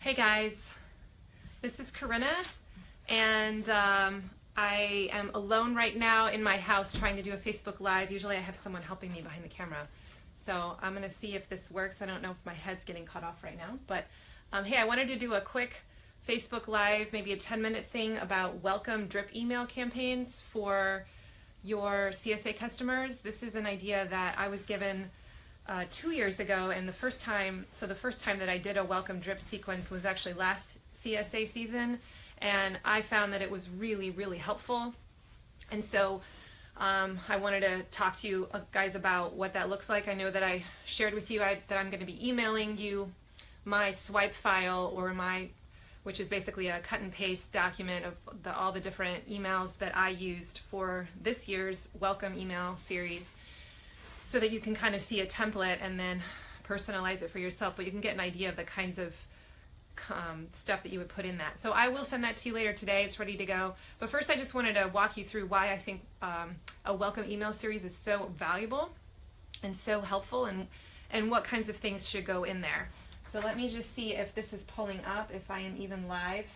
Hey guys, this is Corinna, and I am alone right now in my house trying to do a Facebook Live. Usually I have someone helping me behind the camera. So I'm going to see if this works. I don't know if my head's getting cut off right now, but hey, I wanted to do a quick Facebook Live, maybe a 10-minute thing about welcome drip email campaigns for your CSA customers. This is an idea that I was given 2 years ago, and the first time that I did a welcome drip sequence was actually last CSA season, and I found that it was really, really helpful. And so I wanted to talk to you guys about what that looks like. I know that I shared with you that I'm going to be emailing you my swipe file, or which is basically a cut and paste document of all the different emails that I used for this year's welcome email series, so that you can kind of see a template and then personalize it for yourself, but you can get an idea of the kinds of stuff that you would put in that. So I will send that to you later today. It's ready to go. But first I just wanted to walk you through why I think a welcome email series is so valuable and so helpful, and what kinds of things should go in there. So let me just see if this is pulling up, if I am even live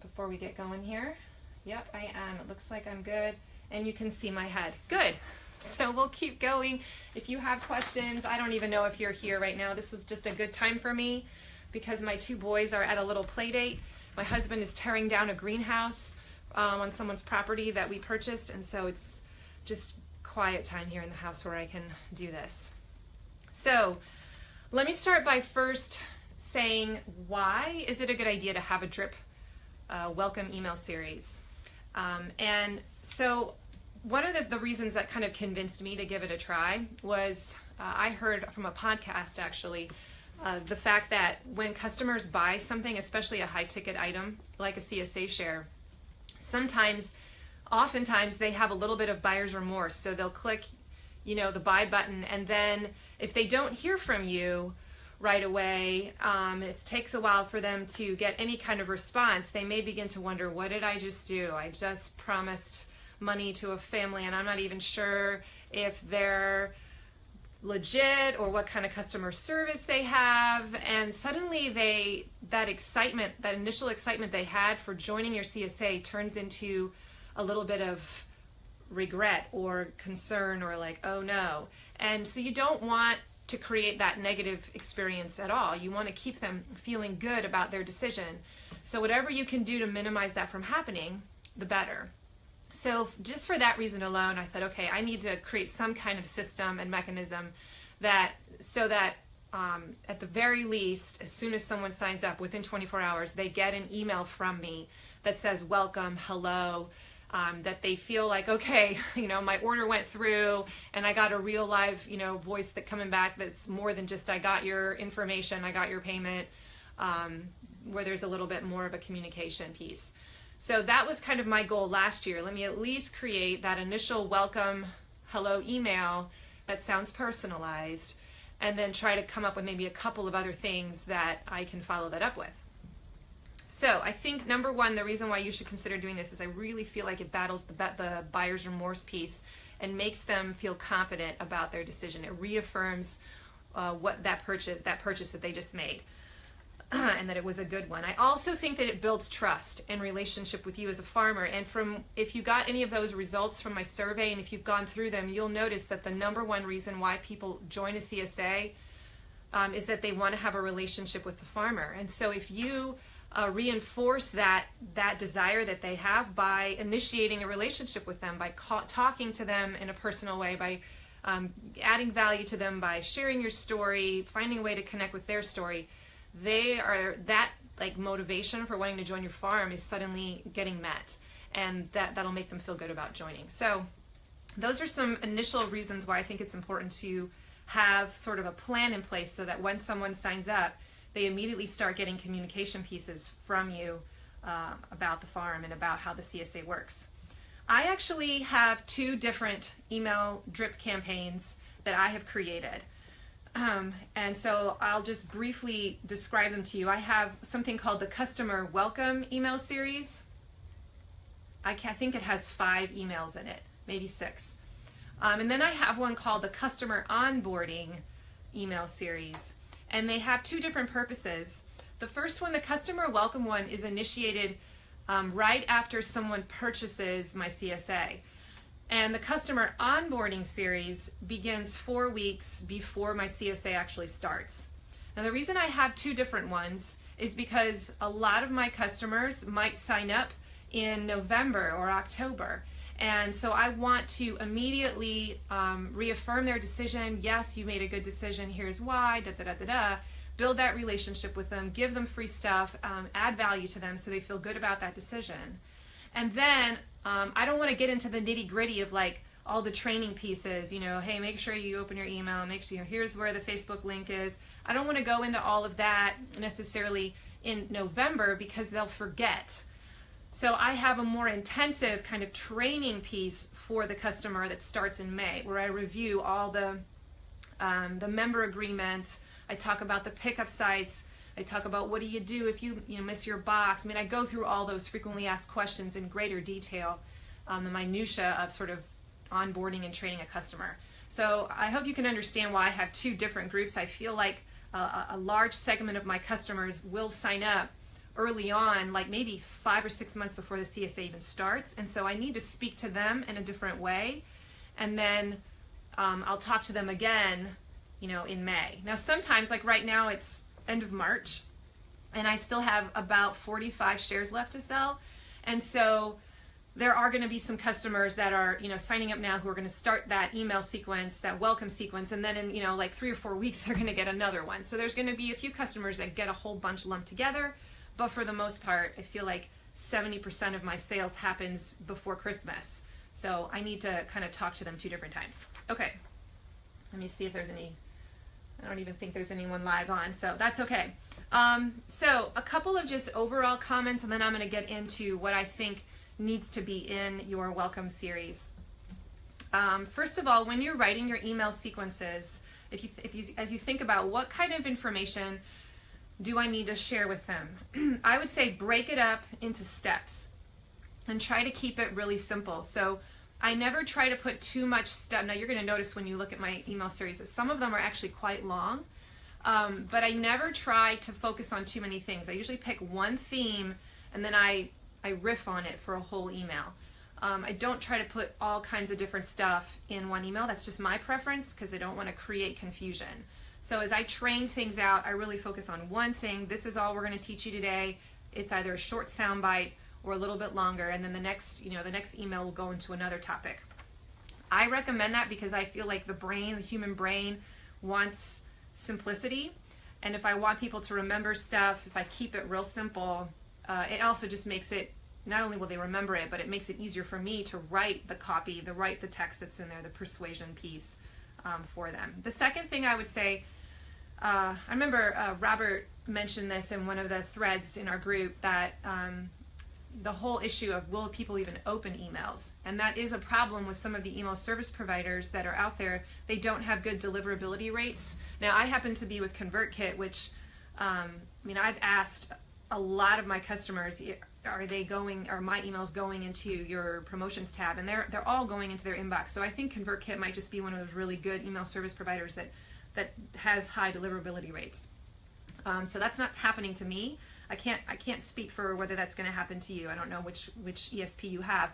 before we get going here. Yep, I am. It looks like I'm good. And you can see my head. Good. So we'll keep going. If you have questions, I don't even know if you're here right now. This was just a good time for me because my two boys are at a little play date. My husband is tearing down a greenhouse on someone's property that we purchased, and so it's just quiet time here in the house where I can do this. So let me start by first saying, why is it a good idea to have a drip welcome email series? And so one of the reasons that kind of convinced me to give it a try was I heard from a podcast actually the fact that when customers buy something, especially a high ticket item like a CSA share, oftentimes they have a little bit of buyer's remorse. So they'll click, the buy button, and then if they don't hear from you right away, it takes a while for them to get any kind of response. They may begin to wonder, what did I just do? I just promised money to a family and I'm not even sure if they're legit or what kind of customer service they have. And suddenly that initial excitement they had for joining your CSA turns into a little bit of regret or concern, or like, oh no. And so you don't want to create that negative experience at all. You want to keep them feeling good about their decision. So whatever you can do to minimize that from happening, the better. So just for that reason alone, I thought, okay, I need to create some kind of system and mechanism so that at the very least, as soon as someone signs up, within 24 hours, they get an email from me that says welcome, hello, that they feel like, okay, my order went through and I got a real live, voice coming back that's more than just I got your information, I got your payment, where there's a little bit more of a communication piece. So that was kind of my goal last year. Let me at least create that initial welcome, hello email that sounds personalized, and then try to come up with maybe a couple of other things that I can follow that up with. So I think number one, the reason why you should consider doing this is I really feel like it battles the buyer's remorse piece and makes them feel confident about their decision. It reaffirms what that purchase that they just made. And that it was a good one. I also think that it builds trust and relationship with you as a farmer. And if you got any of those results from my survey, and if you've gone through them, you'll notice that the number one reason why people join a CSA is that they want to have a relationship with the farmer. And so if you reinforce that desire that they have by initiating a relationship with them, by talking to them in a personal way, by adding value to them, by sharing your story, finding a way to connect with their story, that motivation for wanting to join your farm is suddenly getting met, and that'll make them feel good about joining. So those are some initial reasons why I think it's important to have sort of a plan in place, so that when someone signs up, they immediately start getting communication pieces from you about the farm and about how the CSA works. I actually have 2 different email drip campaigns that I have created. And so I'll just briefly describe them to you. I have something called the Customer Welcome email series. I think it has 5 emails in it, maybe 6. And then I have one called the Customer Onboarding email series. And they have 2 different purposes. The first one, the customer welcome one, is initiated right after someone purchases my CSA. And the customer onboarding series begins 4 weeks before my CSA actually starts. Now the reason I have two different ones is because a lot of my customers might sign up in November or October. And so I want to immediately reaffirm their decision. Yes, you made a good decision. Here's why, da da da da da. Build that relationship with them, give them free stuff, add value to them so they feel good about that decision. And then I don't want to get into the nitty gritty of like all the training pieces, you know, hey, make sure you open your email, make sure, you know, here's where the Facebook link is. I don't want to go into all of that necessarily in November because they'll forget. So I have a more intensive kind of training piece for the customer that starts in May, where I review all the member agreements. I talk about the pickup sites. I talk about what do you do if you miss your box. I mean, I go through all those frequently asked questions in greater detail, the minutia of sort of onboarding and training a customer. So I hope you can understand why I have two different groups. I feel like a large segment of my customers will sign up early on, like maybe 5 or 6 months before the CSA even starts, and so I need to speak to them in a different way, and then I'll talk to them again, you know, in May. Now sometimes, like right now, it's end of March, and I still have about 45 shares left to sell, and so there are going to be some customers that are, you know, signing up now who are going to start that email sequence, that welcome sequence, and then in, you know, like 3 or 4 weeks they're going to get another one. So there's going to be a few customers that get a whole bunch lumped together, but for the most part, I feel like 70% of my sales happens before Christmas. So I need to kind of talk to them 2 different times. Okay, let me see if there's any. I don't even think there's anyone live on, so that's okay. So a couple of just overall comments, and then I'm going to get into what I think needs to be in your welcome series. First of all, when you're writing your email sequences, as you think about what kind of information do I need to share with them, I would say break it up into steps and try to keep it really simple. So I never try to put too much stuff. Now you're going to notice when you look at my email series that some of them are actually quite long, but I never try to focus on too many things. I usually pick one theme and then I riff on it for a whole email. I don't try to put all kinds of different stuff in one email. That's just my preference because I don't want to create confusion. So as I train things out, I really focus on one thing. This is all we're going to teach you today. It's either a short soundbite or a little bit longer, and then the next email will go into another topic. I recommend that because I feel like the human brain wants simplicity, and if I want people to remember stuff, if I keep it real simple, it also just makes it, not only will they remember it, but it makes it easier for me to write the copy, write the text that's in there, the persuasion piece for them. The second thing I would say, I remember Robert mentioned this in one of the threads in our group, that the whole issue of will people even open emails, and that is a problem with some of the email service providers that are out there. They don't have good deliverability rates. Now I happen to be with ConvertKit, which I've asked a lot of my customers, are my emails going into your promotions tab, and they're all going into their inbox. So I think ConvertKit might just be one of those really good email service providers that has high deliverability rates. So that's not happening to me. I can't speak for whether that's going to happen to you. I don't know which ESP you have.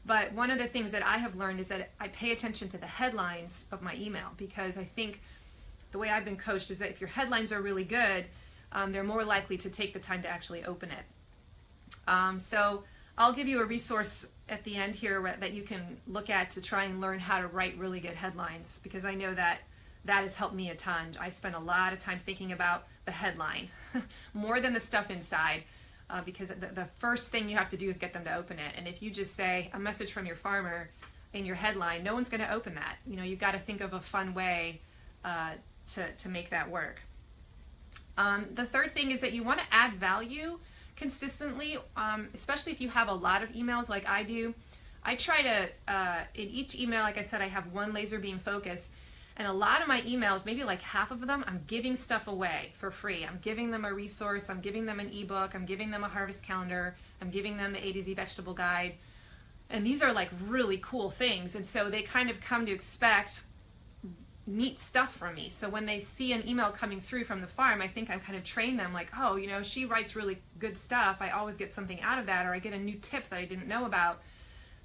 But one of the things that I have learned is that I pay attention to the headlines of my email, because I think the way I've been coached is that if your headlines are really good, they're more likely to take the time to actually open it. So I'll give you a resource at the end here that you can look at to try and learn how to write really good headlines, because I know that has helped me a ton. I spend a lot of time thinking about the headline more than the stuff inside, because the first thing you have to do is get them to open it. And if you just say a message from your farmer in your headline, no one's going to open that. You've got to think of a fun way to make that work. The third thing is that you want to add value consistently, especially if you have a lot of emails like I do. I try to, in each email, like I said, I have one laser beam focus. And a lot of my emails, maybe like half of them, I'm giving stuff away for free. I'm giving them a resource, I'm giving them an ebook, I'm giving them a harvest calendar, I'm giving them the A to Z vegetable guide. And these are like really cool things. And so they kind of come to expect, neat stuff from me. So when they see an email coming through from the farm, I think I'm kind of trained them like, oh, you know, she writes really good stuff. I always get something out of that, or I get a new tip that I didn't know about.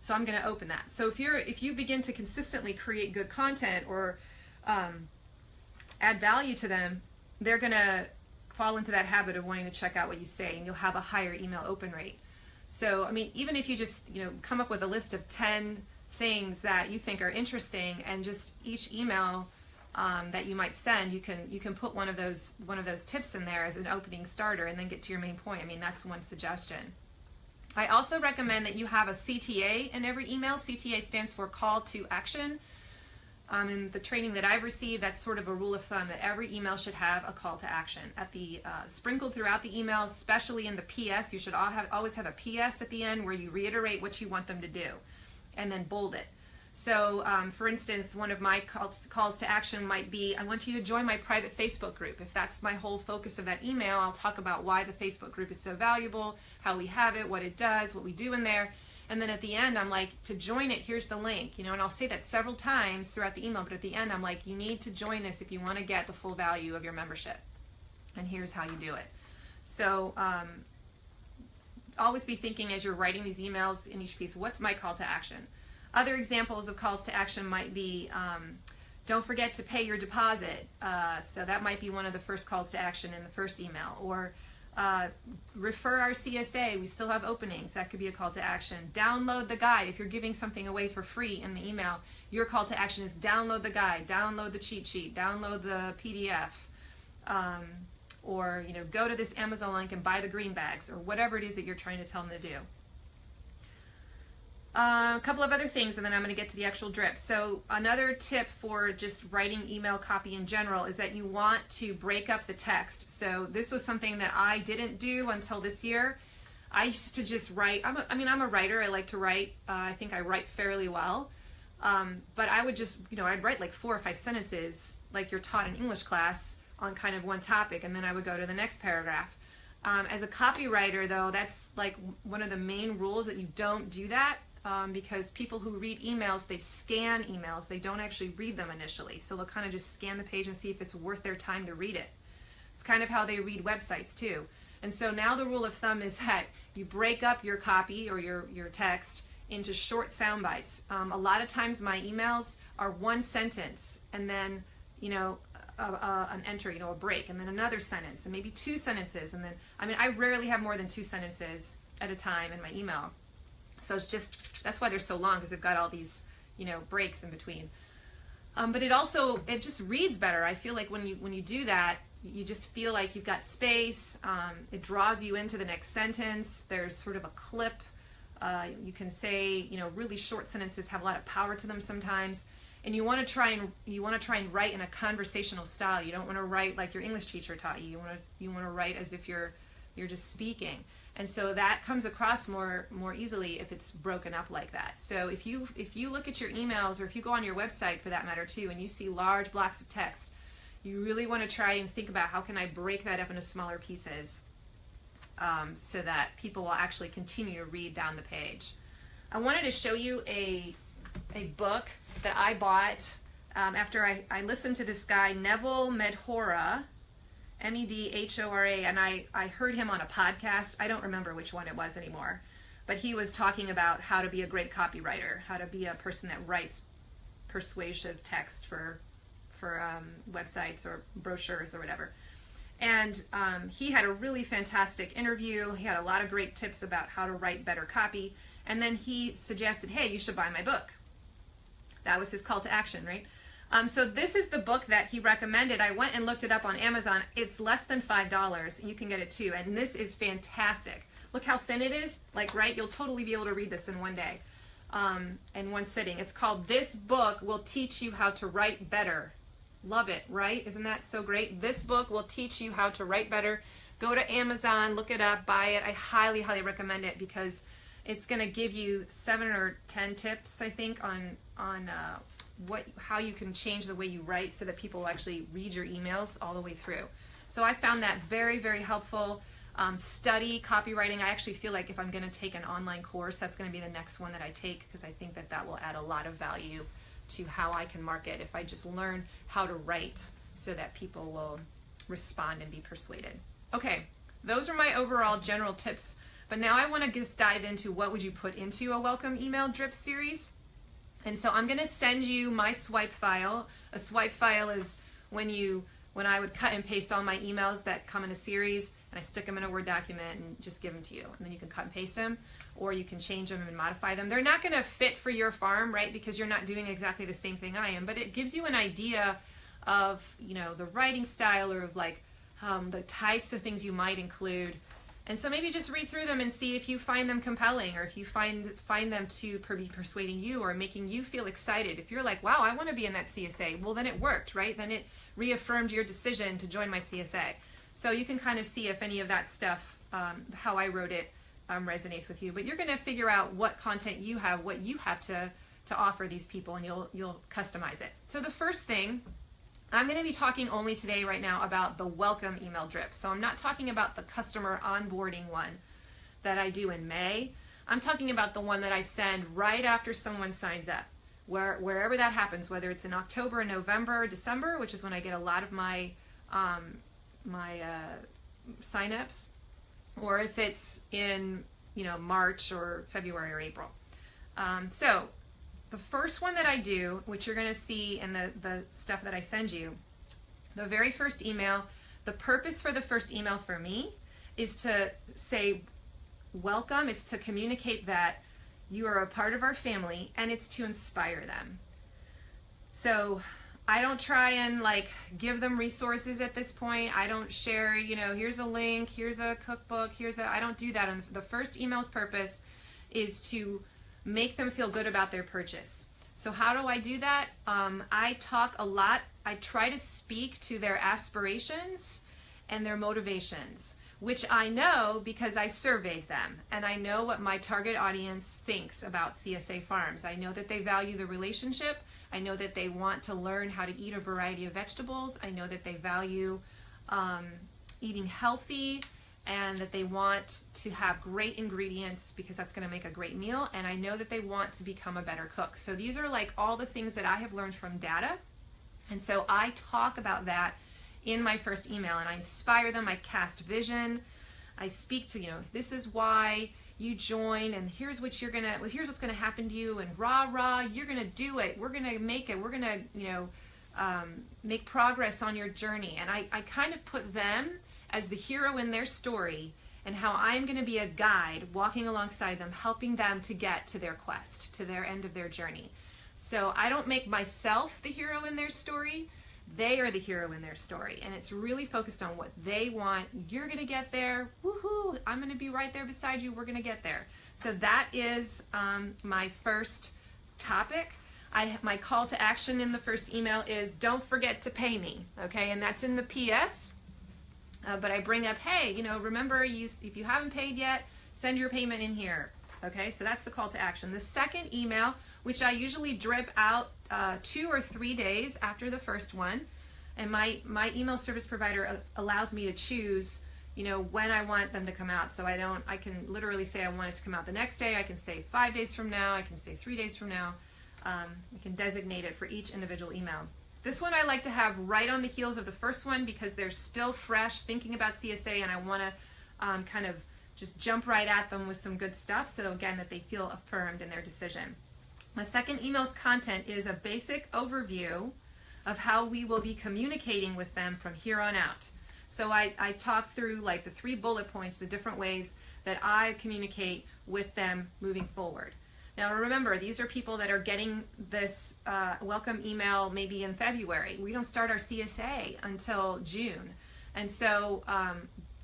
So I'm going to open that. So if you begin to consistently create good content or add value to them, they're going to fall into that habit of wanting to check out what you say, and you'll have a higher email open rate. So, I mean, even if you just, you know, come up with a list of 10 things that you think are interesting, and just each email that you might send, you can put one of those tips in there as an opening starter, and then get to your main point. I mean, that's one suggestion. I also recommend that you have a CTA in every email. CTA stands for Call to Action. In the training that I've received, that's sort of a rule of thumb, that every email should have a call to action at the sprinkled throughout the email, especially in the PS. You should always have a PS at the end where you reiterate what you want them to do, and then bold it. So, for instance, one of my calls to action might be, I want you to join my private Facebook group. If that's my whole focus of that email, I'll talk about why the Facebook group is so valuable, how we have it, what it does, what we do in there. And then at the end, I'm like, to join it, here's the link, you know, and I'll say that several times throughout the email, but at the end, I'm like, you need to join this if you want to get the full value of your membership. And here's how you do it. So, always be thinking as you're writing these emails in each piece, what's my call to action? Other examples of calls to action might be, don't forget to pay your deposit. So that might be one of the first calls to action in the first email. Or refer our CSA, we still have openings. That could be a call to action. Download the guide. If you're giving something away for free in the email, your call to action is download the guide, download the cheat sheet, download the PDF. Or, you know, go to this Amazon link and buy the green bags, or whatever it is that you're trying to tell them to do. A couple of other things, and then I'm going to get to the actual drip. So another tip for just writing email copy in general is that you want to break up the text. So this was something that I didn't do until this year. I used to just write. I'm a writer. I like to write. I think I write fairly well. But I would just, you know, I'd write like 4 or 5 sentences like you're taught in English class on kind of one topic, and then I would go to the next paragraph. As a copywriter, though, that's like one of the main rules, that you don't do that. Because people who read emails, they scan emails. They don't actually read them initially. So they'll kind of just scan the page and see if it's worth their time to read it. It's kind of how they read websites too. And so now the rule of thumb is that you break up your copy or your text into short sound bites. A lot of times my emails are one sentence, and then, you know, an enter, you know, a break, and then another sentence, and maybe 2 sentences. And then, I rarely have more than 2 sentences at a time in my email. So it's just, that's why they're so long, because they've got all these, you know, breaks in between. But it just reads better. I feel like when you do that, you just feel like you've got space. It draws you into the next sentence. There's sort of a clip. You can say, you know, really short sentences have a lot of power to them sometimes. And you want to try and write in a conversational style. You don't want to write like your English teacher taught you. You want to write as if you're just speaking. And so that comes across more easily if it's broken up like that. So if you look at your emails, or if you go on your website for that matter too, and you see large blocks of text, you really want to try and think about, how can I break that up into smaller pieces so that people will actually continue to read down the page. I wanted to show you a book that I bought after I listened to this guy, Neville Medhora, Medhora, and I heard him on a podcast. I don't remember which one it was anymore, but he was talking about how to be a great copywriter, how to be a person that writes persuasive text for websites or brochures or whatever. And he had a really fantastic interview. He had a lot of great tips about how to write better copy. And then he suggested, hey, you should buy my book. That was his call to action, right? So this is the book that he recommended. I went and looked it up on Amazon. It's less than $5. You can get it too. And this is fantastic. Look how thin it is. Like, right? You'll totally be able to read this in one day, in one sitting. It's called This Book Will Teach You How to Write Better. Love it, right? Isn't that so great? This book will teach you how to write better. Go to Amazon, look it up, buy it. I highly, highly recommend it, because it's going to give you 7 or 10 tips, I think, on how you can change the way you write so that people will actually read your emails all the way through. So I found that very, very helpful. Study copywriting. I actually feel like if I'm going to take an online course, that's going to be the next one that I take, because I think that will add a lot of value to how I can market if I just learn how to write so that people will respond and be persuaded. Okay, those are my overall general tips, but now I want to just dive into what would you put into a welcome email drip series. And so I'm going to send you my swipe file. A swipe file is when I would cut and paste all my emails that come in a series, and I stick them in a Word document and just give them to you. And then you can cut and paste them, or you can change them and modify them. They're not going to fit for your farm, right, because you're not doing exactly the same thing I am, but it gives you an idea of, the writing style, or of like the types of things you might include. And so maybe just read through them and see if you find them compelling, or if you find them to be persuading you or making you feel excited. If you're like, wow, I want to be in that CSA, well, then it worked, right? Then it reaffirmed your decision to join my CSA. So you can kind of see if any of that stuff, how I wrote it, resonates with you. But you're going to figure out what content you have, what you have to offer these people, and you'll customize it. So the first thing, I'm going to be talking only today right now about the welcome email drip. So I'm not talking about the customer onboarding one that I do in May. I'm talking about the one that I send right after someone signs up, wherever that happens, whether it's in October, November, December, which is when I get a lot of my signups, or if it's in March or February or April. So the first one that I do, which you're going to see in the stuff that I send you, the very first email, the purpose for the first email for me is to say welcome. It's to communicate that you are a part of our family, and it's to inspire them. So I don't try and give them resources at this point. I don't share, here's a link, here's a cookbook, I don't do that. And the first email's purpose is to make them feel good about their purchase. So how do I do that? I talk a lot. I try to speak to their aspirations and their motivations, which I know because I surveyed them, and I know what my target audience thinks about CSA Farms. I know that they value the relationship. I know that they want to learn how to eat a variety of vegetables. I know that they value eating healthy, and that they want to have great ingredients because that's going to make a great meal. And I know that they want to become a better cook. So these are all the things that I have learned from data. And so I talk about that in my first email, and I inspire them. I cast vision. I speak to, this is why you join, and here's what's going to happen to you, and you're going to do it. We're going to make it. We're going to, make progress on your journey. And I kind of put them as the hero in their story, and how I'm going to be a guide walking alongside them, helping them to get to their quest, to their end of their journey. So I don't make myself the hero in their story. They are the hero in their story, and it's really focused on what they want. You're going to get there. Woohoo! I'm going to be right there beside you. We're going to get there. So that is my first topic. My call to action in the first email is don't forget to pay me, okay? And that's in the PS. But I bring up, hey, remember, if you haven't paid yet, send your payment in here. Okay, so that's the call to action. The second email, which I usually drip out 2 or 3 days after the first one, and my email service provider allows me to choose, when I want them to come out. So I can literally say I want it to come out the next day. I can say 5 days from now. I can say 3 days from now. I can designate it for each individual email. This one I like to have right on the heels of the first one because they're still fresh thinking about CSA, and I want to kind of just jump right at them with some good stuff, so again that they feel affirmed in their decision. My second email's content is a basic overview of how we will be communicating with them from here on out. So I talk through the 3 bullet points, the different ways that I communicate with them moving forward. Now remember, these are people that are getting this welcome email maybe in February. We don't start our CSA until June. And so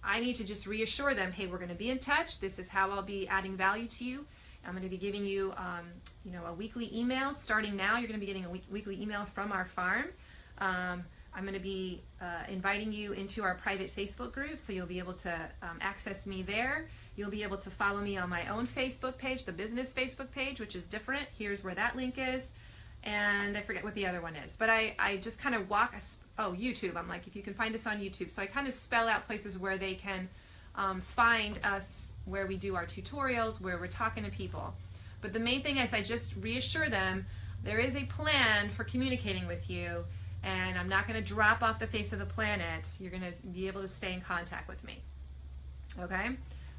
I need to just reassure them, hey, we're going to be in touch. This is how I'll be adding value to you. I'm going to be giving you, a weekly email. Starting now, you're going to be getting a weekly email from our farm. I'm going to be inviting you into our private Facebook group, so you'll be able to access me there. You'll be able to follow me on my own Facebook page, the business Facebook page, which is different. Here's where that link is. And I forget what the other one is. But I just kind of YouTube. I'm like, if you can find us on YouTube. So I kind of spell out places where they can find us, where we do our tutorials, where we're talking to people. But the main thing is I just reassure them, there is a plan for communicating with you, and I'm not going to drop off the face of the planet. You're going to be able to stay in contact with me. Okay?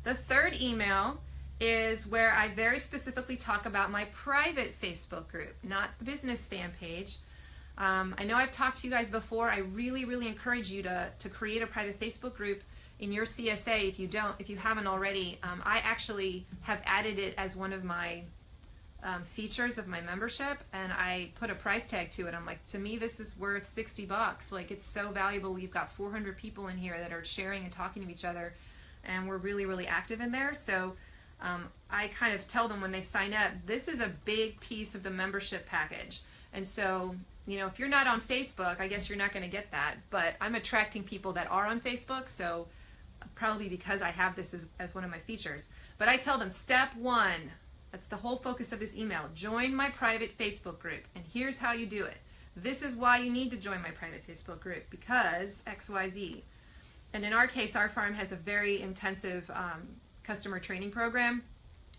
The third email is where I very specifically talk about my private Facebook group, not the business fan page. I know I've talked to you guys before. I really, really encourage you to create a private Facebook group in your CSA if you haven't already. I actually have added it as one of my features of my membership, and I put a price tag to it. I'm like, to me, this is worth $60. Like, it's so valuable. We've got 400 people in here that are sharing and talking to each other, and we're really, really active in there. So I kind of tell them when they sign up, this is a big piece of the membership package. And so, you know, if you're not on Facebook, I guess you're not going to get that. But I'm attracting people that are on Facebook, so probably because I have this as one of my features. But I tell them, step one, that's the whole focus of this email, join my private Facebook group. And here's how you do it. This is why you need to join my private Facebook group, because XYZ. And in our case, our farm has a very intensive customer training program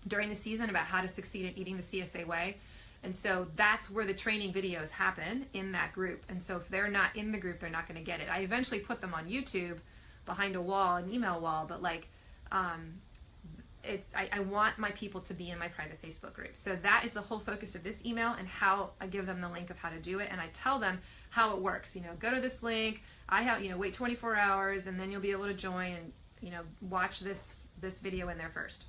during the season about how to succeed at eating the CSA way. And so that's where the training videos happen, in that group. And so if they're not in the group, they're not going to get it. I eventually put them on YouTube behind a wall, an email wall, but like I want my people to be in my private Facebook group. So that is the whole focus of this email, and how I give them the link of how to do it, and I tell them how it works. You know, go to this link, wait 24 hours, and then you'll be able to join and, you know, watch this video in there first.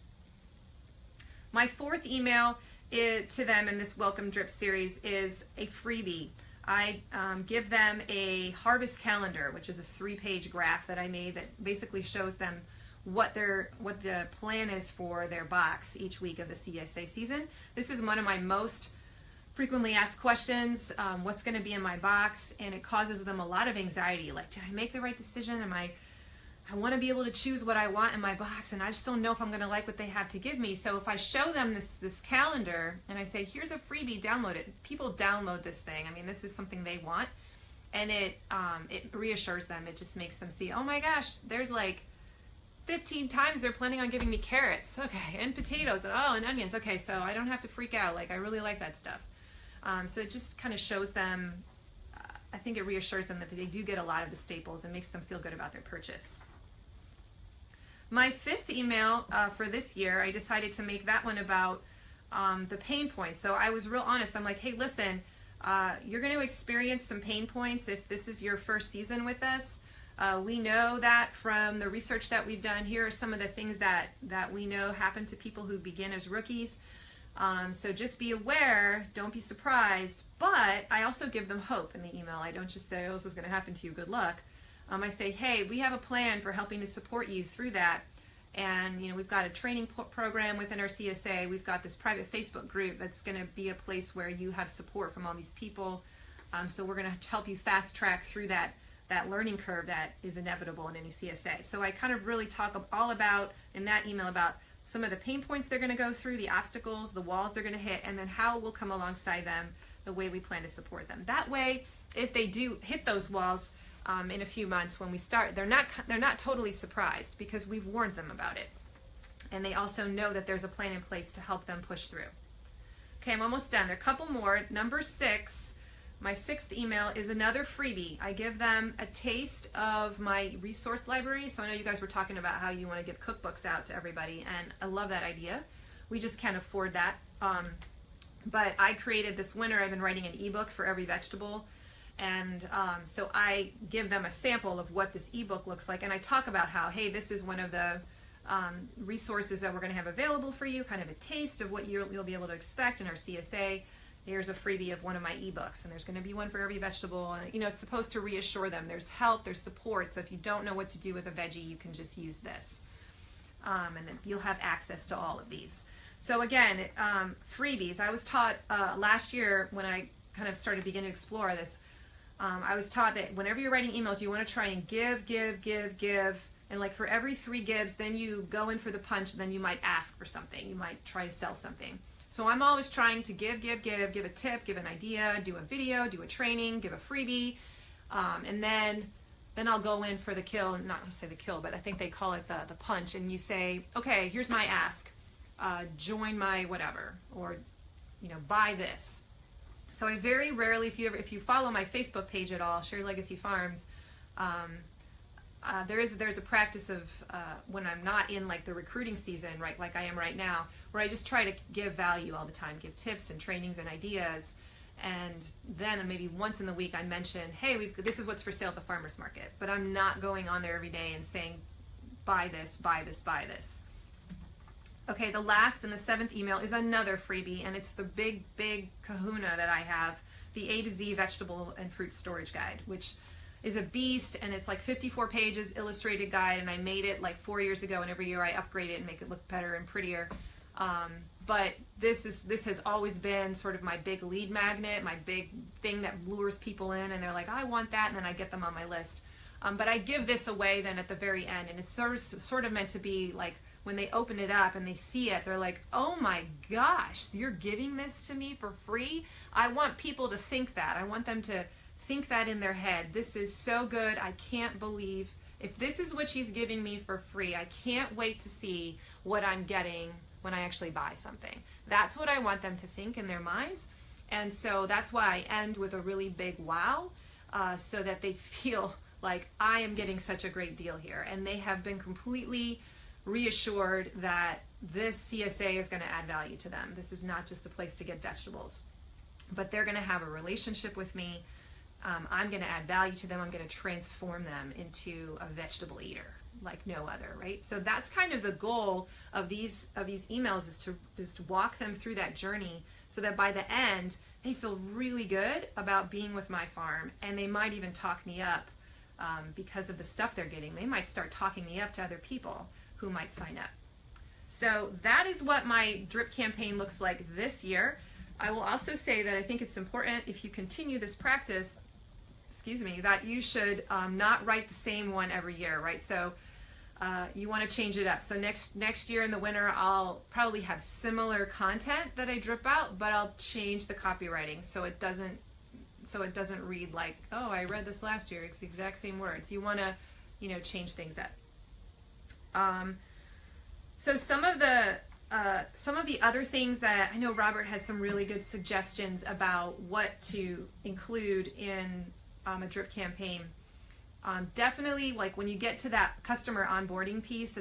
My fourth email to them in this Welcome Drip series is a freebie. I give them a harvest calendar, which is a 3-page graph that I made that basically shows them what the plan is for their box each week of the CSA season. This is one of my most frequently asked questions, what's going to be in my box, and it causes them a lot of anxiety. Like, did I make the right decision? I want to be able to choose what I want in my box, and I just don't know if I'm going to like what they have to give me. So if I show them this calendar and I say, here's a freebie, download it. People download this thing. I mean, this is something they want, and it reassures them. It just makes them see, oh my gosh, there's like 15 times they're planning on giving me carrots, okay, and potatoes, and onions, okay, so I don't have to freak out. Like, I really like that stuff. So it just kind of shows them, I think it reassures them that they do get a lot of the staples and makes them feel good about their purchase. My fifth email for this year, I decided to make that one about the pain points. So I was real honest. I'm like, hey, listen, you're going to experience some pain points if this is your first season with us. We know that from the research that we've done. Here are some of the things that we know happen to people who begin as rookies. So just be aware, don't be surprised. But I also give them hope in the email. I don't just say, oh, this is going to happen to you, good luck. I say, hey, we have a plan for helping to support you through that. And, you know, we've got a training program within our CSA. We've got this private Facebook group that's going to be a place where you have support from all these people. So we're going to help you fast track through that learning curve that is inevitable in any CSA. So I kind of really talk all about, in that email, about some of the pain points they're going to go through, the obstacles, the walls they're going to hit, and then how we'll come alongside them the way we plan to support them. That way, if they do hit those walls, in a few months when we start, they're not totally surprised, because we've warned them about it, and they also know that there's a plan in place to help them push through. Okay, I'm almost done. There are a couple more. Number 6, my 6th email is another freebie. I give them a taste of my resource library. So I know you guys were talking about how you want to give cookbooks out to everybody, and I love that idea. We just can't afford that. But I created this winter, I've been writing an ebook for every vegetable. And so I give them a sample of what this ebook looks like, and I talk about how, hey, this is one of the resources that we're going to have available for you, kind of a taste of what you'll be able to expect in our CSA. Here's a freebie of one of my ebooks, and there's going to be one for every vegetable. And, you know, it's supposed to reassure them. There's help, there's support, so if you don't know what to do with a veggie, you can just use this. And then you'll have access to all of these. So again, freebies. I was taught last year when I kind of started beginning to explore this, I was taught that whenever you're writing emails, you want to try and give, and like for every 3 gives, then you go in for the punch, then you might ask for something. You might try to sell something. So I'm always trying to give a tip, give an idea, do a video, do a training, give a freebie, and then I'll go in for the kill, not to say the kill, but I think they call it the punch, and you say, okay, here's my ask, join my whatever, or, you know, buy this. So I very rarely, if you follow my Facebook page at all, Shared Legacy Farms, there's a practice of when I'm not in like the recruiting season, right, like I am right now, where I just try to give value all the time, give tips and trainings and ideas, and then maybe once in the week I mention, hey, this is what's for sale at the farmers market, but I'm not going on there every day and saying, buy this, buy this, buy this. Okay, the last and the 7th email is another freebie, and it's the big kahuna that I have, the A to Z vegetable and fruit storage guide, which is a beast, and it's like 54 pages, illustrated guide, and I made it like 4 years ago, and every year I upgrade it and make it look better and prettier. But this has always been sort of my big lead magnet, my big thing that lures people in, and they're like, I want that, and then I get them on my list. But I give this away then at the very end, and it's sort of meant to be like, when they open it up and they see it, they're like, oh my gosh, you're giving this to me for free? I want people to think that. I want them to think that in their head. This is so good. I can't believe, if this is what she's giving me for free, I can't wait to see what I'm getting when I actually buy something. That's what I want them to think in their minds. And so that's why I end with a really big wow, so that they feel like I am getting such a great deal here. And they have been completely reassured that this CSA is going to add value to them. This is not just a place to get vegetables, but they're going to have a relationship with me. I'm going to add value to them. I'm going to transform them into a vegetable eater like no other, right? So that's kind of the goal of these emails, is to walk them through that journey, so that by the end they feel really good about being with my farm, and they might even talk me up because of the stuff they're getting. They might start talking me up to other people who might sign up. So that is what my drip campaign looks like this year. I will also say that I think it's important, if you continue this practice, that you should not write the same one every year, right? So you want to change it up. So next year in the winter, I'll probably have similar content that I drip out, but I'll change the copywriting so it doesn't read like, oh, I read this last year. It's the exact same words. You want to, change things up. So some of the other things that I know Robert had some really good suggestions about what to include in a drip campaign. Definitely, like when you get to that customer onboarding piece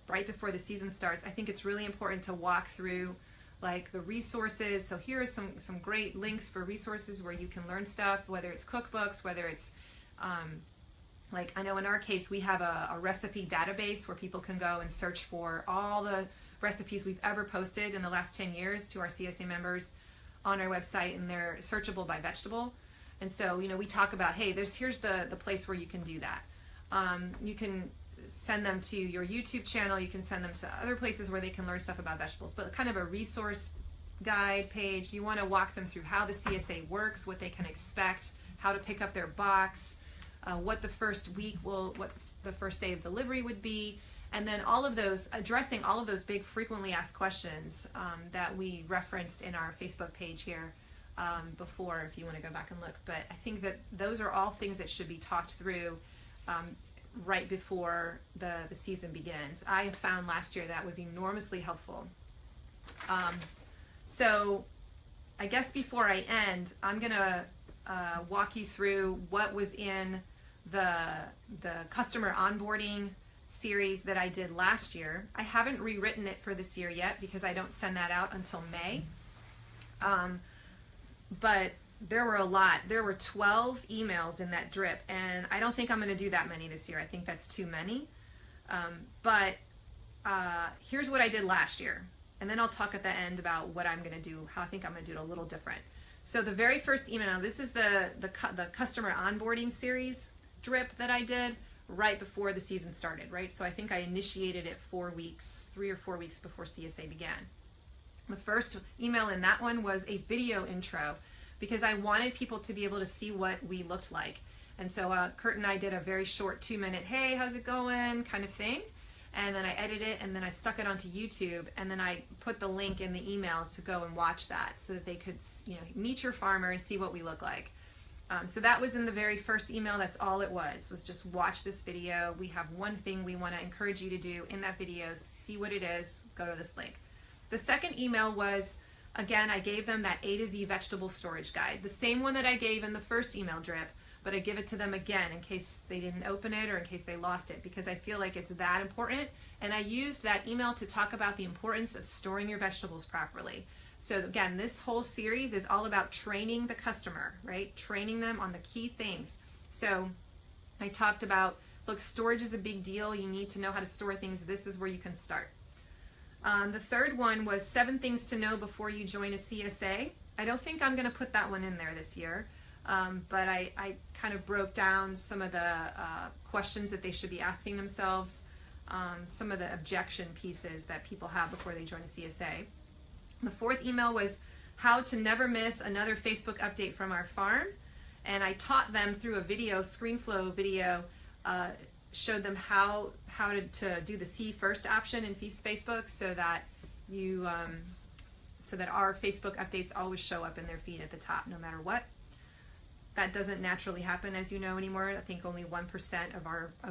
right before the season starts, I think it's really important to walk through like the resources. So here are some great links for resources where you can learn stuff, whether it's cookbooks, whether it's like I know in our case we have a recipe database where people can go and search for all the recipes we've ever posted in the last 10 years to our CSA members on our website, and they're searchable by vegetable. And so, we talk about, hey, here's the place where you can do that. You can send them to your YouTube channel. You can send them to other places where they can learn stuff about vegetables. But kind of a resource guide page, you want to walk them through how the CSA works, what they can expect, how to pick up their box, what the first day of delivery would be, and then addressing all of those big frequently asked questions that we referenced in our Facebook page here before, if you want to go back and look. But I think that those are all things that should be talked through right before the season begins. I have found last year that was enormously helpful. So I guess before I end, I'm going to walk you through what was in the customer onboarding series that I did last year. I haven't rewritten it for this year yet because I don't send that out until May. But there were a lot. There were 12 emails in that drip, and I don't think I'm going to do that many this year. I think that's too many. But here's what I did last year, and then I'll talk at the end about what I'm going to do, how I think I'm going to do it a little different. So the very first email, this is the customer onboarding series drip that I did right before the season started, right? So I think I initiated it 3 or 4 weeks before CSA began. The first email in that one was a video intro because I wanted people to be able to see what we looked like. And so Kurt and I did a very short 2-minute, hey, how's it going kind of thing. And then I edited it, and then I stuck it onto YouTube, and then I put the link in the emails to go and watch that so that they could, meet your farmer and see what we look like. So that was in the very first email. That's all it was just watch this video. We have one thing we want to encourage you to do in that video. See what it is. Go to this link. The second email was Again, I gave them that A to Z vegetable storage guide, the same one that I gave in the first email drip, but I give it to them again in case they didn't open it or in case they lost it, because I feel like it's that important. And I used that email to talk about the importance of storing your vegetables properly. So again, this whole series is all about training the customer, right? Training them on the key things. So I talked about, look, storage is a big deal. You need to know how to store things. This is where you can start. The third one was 7 things to know before you join a CSA. I don't think I'm going to put that one in there this year, but I kind of broke down some of the questions that they should be asking themselves, some of the objection pieces that people have before they join a CSA. The fourth email was how to never miss another Facebook update from our farm, and I taught them through a video, ScreenFlow video, showed them how to do the see first option in Facebook so that you so that our Facebook updates always show up in their feed at the top no matter what. That doesn't naturally happen, as you know, anymore. I think only 1% of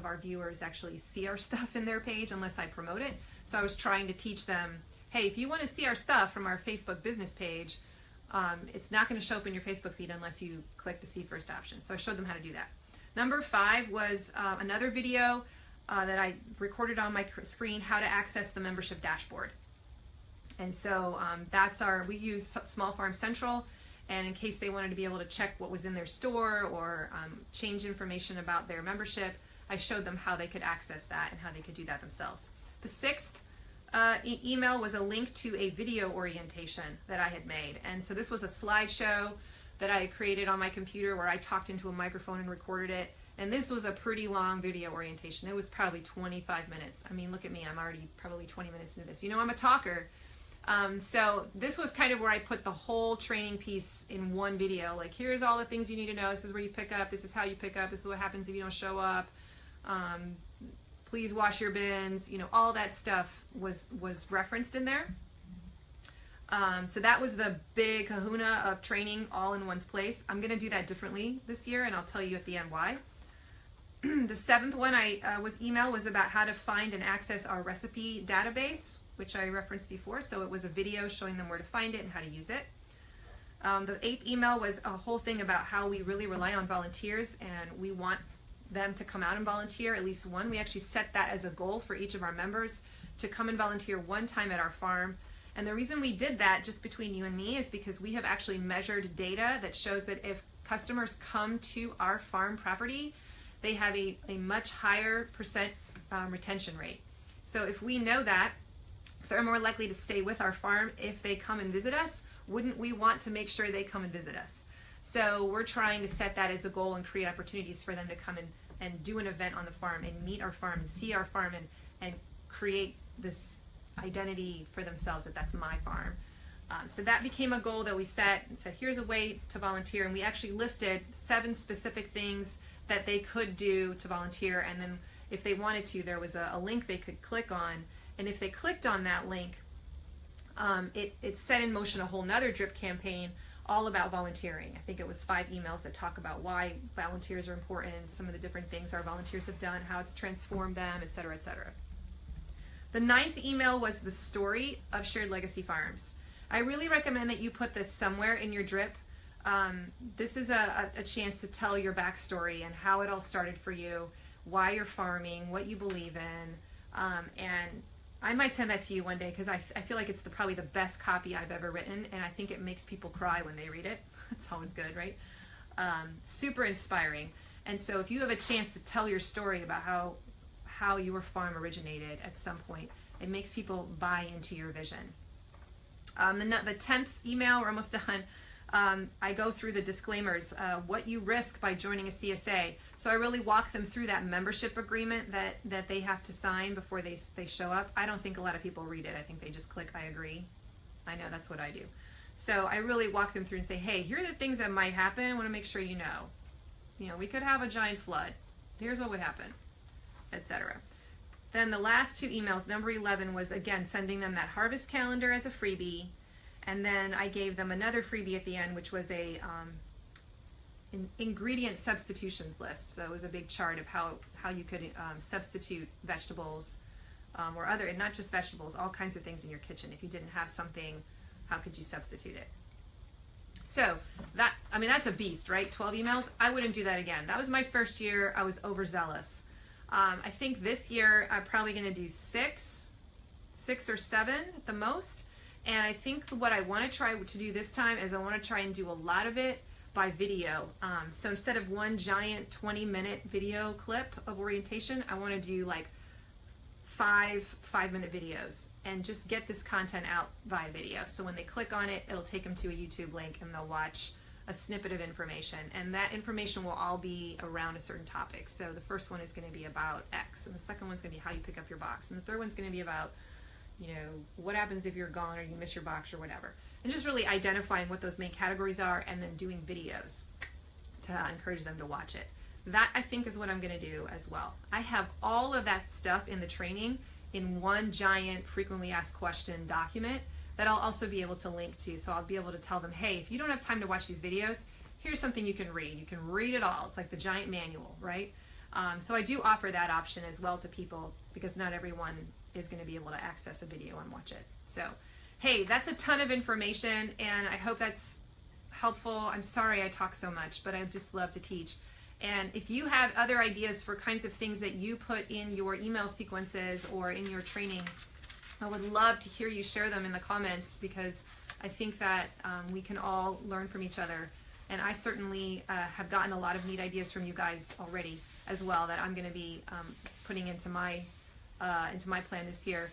our viewers actually see our stuff in their page unless I promote it. So I was trying to teach them, hey, if you want to see our stuff from our Facebook business page, it's not going to show up in your Facebook feed unless you click the see first option. So I showed them how to do that. Number 5 was another video that I recorded on my screen, how to access the membership dashboard. And so we use Small Farm Central, and in case they wanted to be able to check what was in their store or change information about their membership, I showed them how they could access that and how they could do that themselves. The 6th email was a link to a video orientation that I had made. And so this was a slideshow that I created on my computer where I talked into a microphone and recorded it. And this was a pretty long video orientation. It was probably 25 minutes. I mean, look at me, I'm already probably 20 minutes into this. You know, I'm a talker. So this was kind of where I put the whole training piece in one video. Like, here's all the things you need to know. This is where you pick up. This is how you pick up. This is what happens if you don't show up. Please wash your bins. You know, all that stuff was referenced in there. So that was the big kahuna of training all in one place. I'm going to do that differently this year, and I'll tell you at the end why. The 7th one was about how to find and access our recipe database, which I referenced before. So it was a video showing them where to find it and how to use it. The 8th email was a whole thing about how we really rely on volunteers, and we want them to come out and volunteer, at least one. We actually set that as a goal for each of our members to come and volunteer one time at our farm. And the reason we did that, just between you and me, is because we have actually measured data that shows that if customers come to our farm property, they have a much higher percent retention rate. So if we know that, they're more likely to stay with our farm if they come and visit us, wouldn't we want to make sure they come and visit us? So we're trying to set that as a goal and create opportunities for them to come and do an event on the farm and meet our farm and see our farm and create this identity for themselves that that's my farm. So that became a goal that we set and said, here's a way to volunteer. And we actually listed 7 specific things that they could do to volunteer. And then if they wanted to, there was a link they could click on. And if they clicked on that link, it set in motion a whole nother drip campaign all about volunteering. I think it was 5 emails that talk about why volunteers are important, some of the different things our volunteers have done, how it's transformed them, et cetera, et cetera. The 9th email was the story of Shared Legacy Farms. I really recommend that you put this somewhere in your drip. This is a chance to tell your backstory and how it all started for you, why you're farming, what you believe in, and I might send that to you one day because I feel like it's probably the best copy I've ever written, and I think it makes people cry when they read it. It's always good, right? Super inspiring. And so if you have a chance to tell your story about how your farm originated at some point, it makes people buy into your vision. The 10th email, we're almost done. I go through the disclaimers, what you risk by joining a CSA. So I really walk them through that membership agreement that they have to sign before they show up. I don't think a lot of people read it. I think they just click I agree. I know that's what I do. So I really walk them through and say, hey, here are the things that might happen. I want to make sure you know. You know, we could have a giant flood. Here's what would happen, etc. Then the last 2 emails, number 11, was again sending them that harvest calendar as a freebie. And then I gave them another freebie at the end, which was an ingredient substitutions list. So it was a big chart of how you could substitute vegetables or other, and not just vegetables, all kinds of things in your kitchen. If you didn't have something, how could you substitute it? So that, I mean, that's a beast, right? 12 emails. I wouldn't do that again. That was my first year. I was overzealous. I think this year I'm probably going to do six or seven at the most. And I think what I want to try to do this time is I want to try and do a lot of it by video. So instead of one giant 20-minute video clip of orientation, I want to do like five-minute videos and just get this content out via video. So when they click on it, it'll take them to a YouTube link and they'll watch a snippet of information. And that information will all be around a certain topic. So the first one is going to be about X, and the second one's going to be how you pick up your box, and the third one's going to be about, you know, what happens if you're gone or you miss your box or whatever. And just really identifying what those main categories are and then doing videos to encourage them to watch it. That, I think, is what I'm going to do as well. I have all of that stuff in the training in one giant frequently asked question document that I'll also be able to link to. So I'll be able to tell them, hey, if you don't have time to watch these videos, here's something you can read. You can read it all. It's like the giant manual, right? So I do offer that option as well to people because not everyone is going to be able to access a video and watch it. So, hey, that's a ton of information, and I hope that's helpful. I'm sorry I talk so much, but I just love to teach. And if you have other ideas for kinds of things that you put in your email sequences or in your training, I would love to hear you share them in the comments, because I think that we can all learn from each other. And I certainly have gotten a lot of neat ideas from you guys already as well that I'm going to be putting into my plan this year.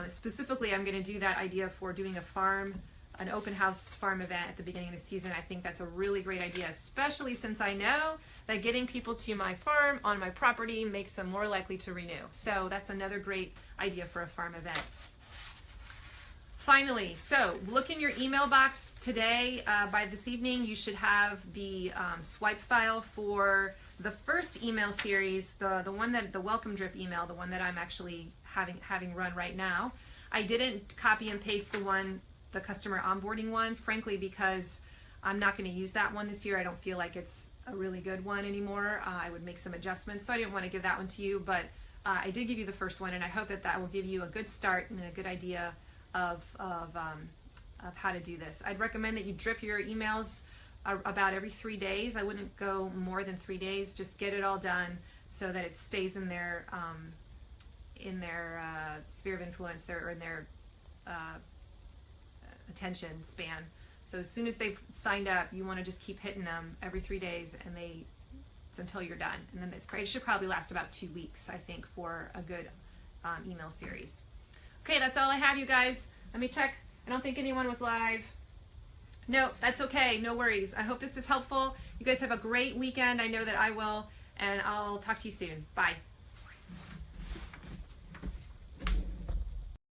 Specifically, I'm going to do that idea for doing an open house farm event at the beginning of the season. I think that's a really great idea, especially since I know that getting people to my farm on my property makes them more likely to renew. So that's another great idea for a farm event. Finally, so look in your email box today. By this evening, you should have the swipe file for the first email series, the welcome drip email, the one that I'm actually having run right now. I didn't copy and paste the customer onboarding one, frankly, because I'm not going to use that one this year. I don't feel like it's a really good one anymore. I would make some adjustments, so I didn't want to give that one to you, but I did give you the first one, and I hope that that will give you a good start and a good idea of how to do this. I'd recommend that you drip your emails about every 3 days. I wouldn't go more than 3 days. Just get it all done so that it stays in their sphere of influence, or in their attention span. So as soon as they've signed up, you want to just keep hitting them every 3 days, and it's until you're done. And then it should probably last about 2 weeks, I think, for a good email series. Okay, that's all I have, you guys. Let me check. I don't think anyone was live. No, that's okay. No worries. I hope this is helpful. You guys have a great weekend. I know that I will, and I'll talk to you soon. Bye.